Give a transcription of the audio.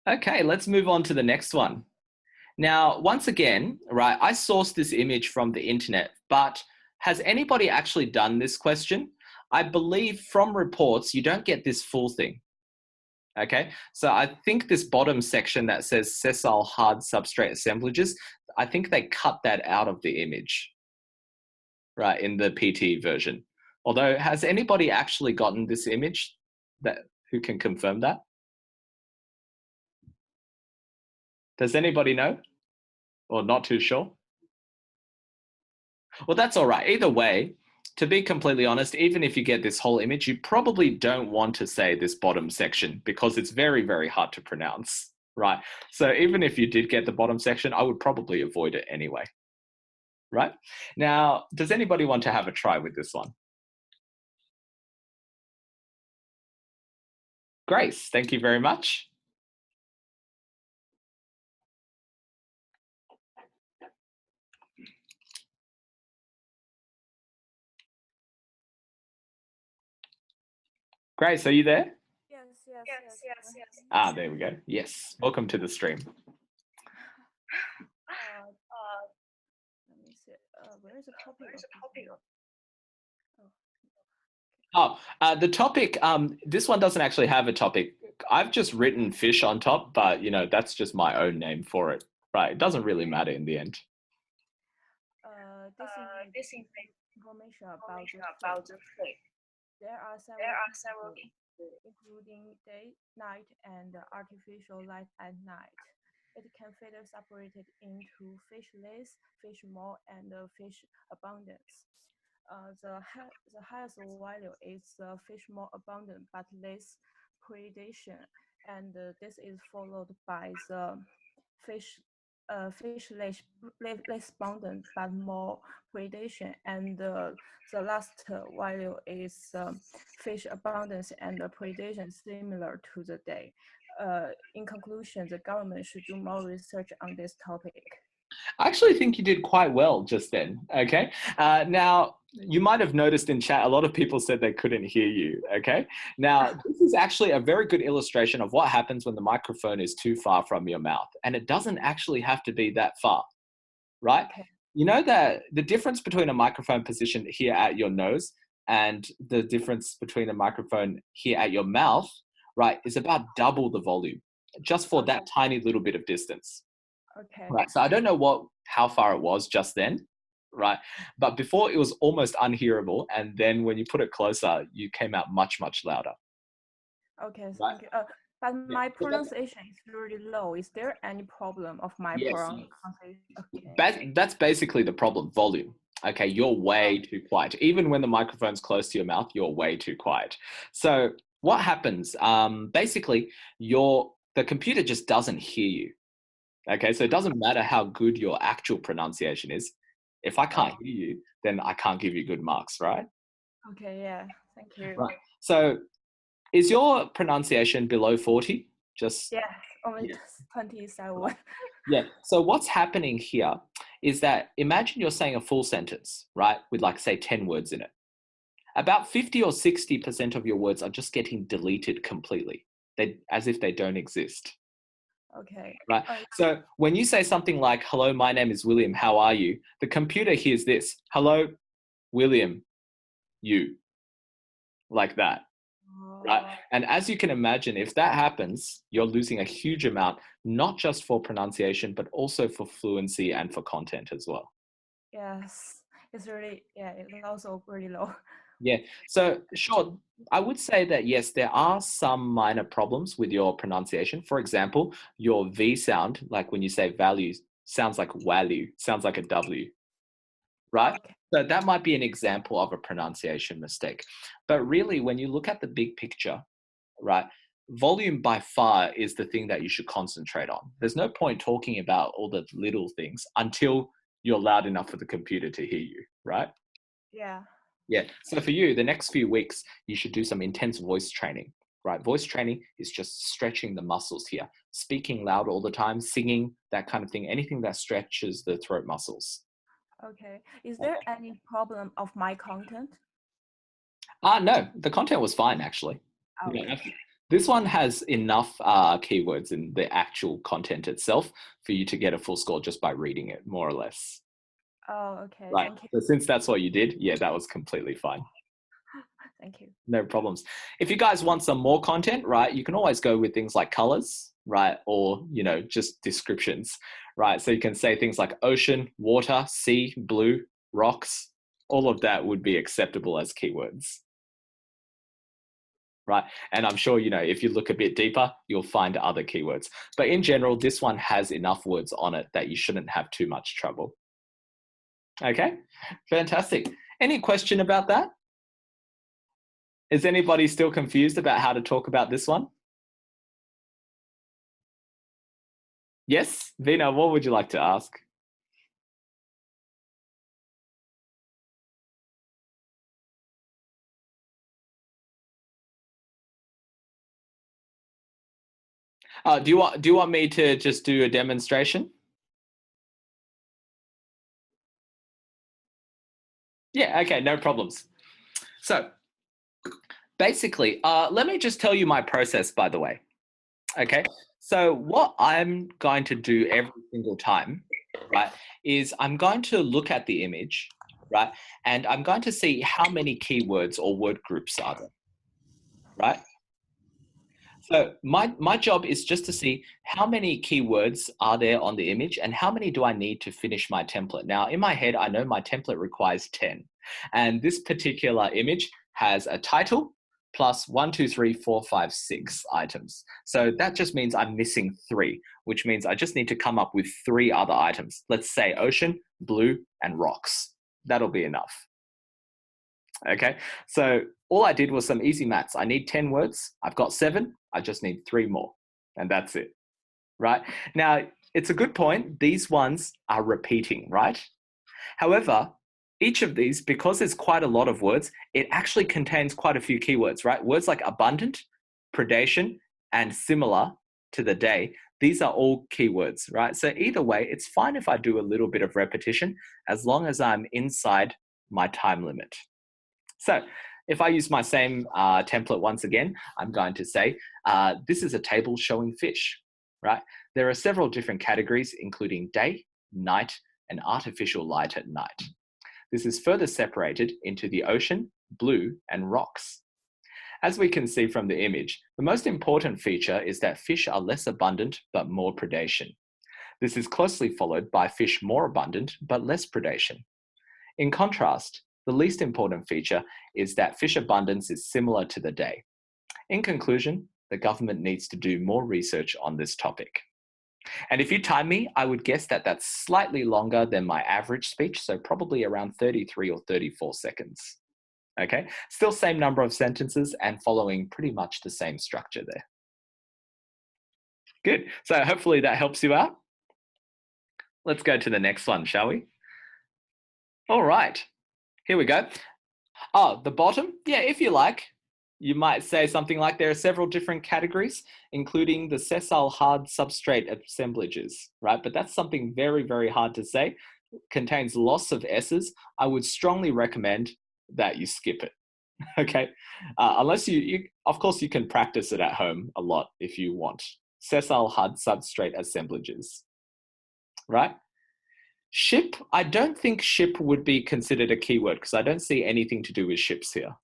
Okay, let's move on to the next one. Now, once again, right, I sourced this image from the internet, but has anybody actually done this question? I believe from reports, you don't get this full thing. Okay, so I think this bottom section that says sessile hard substrate assemblages, I think they cut that out of the image, right, in the PTE version. Although, has anybody actually gotten this image who can confirm that? Does anybody know? Or not too sure? Well, that's all right. Either way, to be completely honest, even if you get this whole image, you probably don't want to say this bottom section because it's very, very hard to pronounce, right? So even if you did get the bottom section, I would probably avoid it anyway, right? Now, does anybody want to have a try with this one? Grace, thank you very much. Grace, are you there? Yes. Ah, there we go. Yes, welcome to the stream. Let me see. Where is the topic? The topic, this one doesn't actually have a topic. I've just written fish on top, but that's just my own name for it, right? It doesn't really matter in the end. This is information about the flame. There are several including day, night, and artificial light at night. It can further separated into fishless, fish more, and fish abundance. The highest value is fish more abundant but less predation, and this is followed by the fish less abundant but more predation, and the last value is fish abundance and predation similar to the day. In conclusion, the government should do more research on this topic. I actually think you did quite well just then, okay? Now, you might have noticed in chat, a lot of people said they couldn't hear you, okay? Now, this is actually a very good illustration of what happens when the microphone is too far from your mouth. And it doesn't actually have to be that far, right? Okay. You know that the difference between a microphone positioned here at your nose and the difference between a microphone here at your mouth, right, is about double the volume, just for that tiny little bit of distance. Okay. Right, so I don't know how far it was just then, right? But before it was almost unhearable, and then when you put it closer, you came out much, much louder. Okay, Right? thank you. But my pronunciation is really low. Is there any problem of my pronunciation? Okay. That's basically the problem, volume. Okay, you're way too quiet. Even when the microphone's close to your mouth, you're way too quiet. So what happens? Basically, the computer just doesn't hear you. Okay, so it doesn't matter how good your actual pronunciation is. If I can't hear you, then I can't give you good marks, right? Okay, yeah, thank you. Right. So is your pronunciation below 40? Yeah, only 27. Yeah, so what's happening here is that imagine you're saying a full sentence, right? With like, say, 10 words in it. About 50 or 60% of your words are just getting deleted completely, as if they don't exist. Okay. Right. So when you say something like, hello, my name is William, how are you? The computer hears this, hello, William, you, like that. Right. And as you can imagine, if that happens, you're losing a huge amount, not just for pronunciation, but also for fluency and for content as well. Yes, it's also really low. Yeah, so sure, I would say that yes, there are some minor problems with your pronunciation. For example, your V sound, like when you say value, sounds like value, sounds like a W, right? Okay. So that might be an example of a pronunciation mistake. But really, when you look at the big picture, right, volume by far is the thing that you should concentrate on. There's no point talking about all the little things until you're loud enough for the computer to hear you, right? Yeah. Yeah, so for you, the next few weeks, you should do some intense voice training, right? Voice training is just stretching the muscles here, speaking loud all the time, singing, that kind of thing, anything that stretches the throat muscles. Okay, is there any problem of my content? No, the content was fine, actually. Okay. This one has enough keywords in the actual content itself for you to get a full score just by reading it, more or less. Oh, okay. Right. Thank you. So since that's what you did, yeah, that was completely fine. Thank you. No problems. If you guys want some more content, right, you can always go with things like colors, right? Or, you know, just descriptions, right? So you can say things like ocean, water, sea, blue, rocks. All of that would be acceptable as keywords. Right. And I'm sure, you know, if you look a bit deeper, you'll find other keywords. But in general, this one has enough words on it that you shouldn't have too much trouble. Okay, fantastic. Any question about that? Is anybody still confused about how to talk about this one? Yes, Vina, what would you like to ask? Do you want me to just do a demonstration? Yeah, okay, no problems. So basically, let me just tell you my process, by the way. Okay, so what I'm going to do every single time, right, is I'm going to look at the image, right, and I'm going to see how many keywords or word groups are there, right? So my job is just to see how many keywords are there on the image and how many do I need to finish my template. Now, in my head, I know my template requires 10. And this particular image has a title plus 1, 2, 3, 4, 5, 6 items. So that just means I'm missing 3, which means I just need to come up with 3 other items. Let's say ocean, blue, and rocks. That'll be enough. Okay, so all I did was some easy maths. I need 10 words. I've got 7. I just need 3 more, and that's it, right? Now, it's a good point. These ones are repeating, right? However, each of these, because there's quite a lot of words, it actually contains quite a few keywords, right? Words like abundant, predation, and similar to the day, these are all keywords, right? So either way, it's fine if I do a little bit of repetition as long as I'm inside my time limit. So if I use my same template once again, I'm going to say, this is a table showing fish, right? There are several different categories, including day, night, and artificial light at night. This is further separated into the ocean, blue, and rocks. As we can see from the image, the most important feature is that fish are less abundant but more predation. This is closely followed by fish more abundant but less predation. In contrast, the least important feature is that fish abundance is similar to the day. In conclusion, the government needs to do more research on this topic. And if you time me, I would guess that that's slightly longer than my average speech, so probably around 33 or 34 seconds. Okay, still same number of sentences and following pretty much the same structure there. Good, so hopefully that helps you out. Let's go to the next one, shall we? All right, here we go. Oh, the bottom? Yeah, if you like. You might say something like there are several different categories, including the sessile hard substrate assemblages, right? But that's something very, very hard to say. It contains lots of S's. I would strongly recommend that you skip it, okay? Unless of course, you can practice it at home a lot if you want. Sessile hard substrate assemblages, right? Ship, I don't think ship would be considered a keyword because I don't see anything to do with ships here.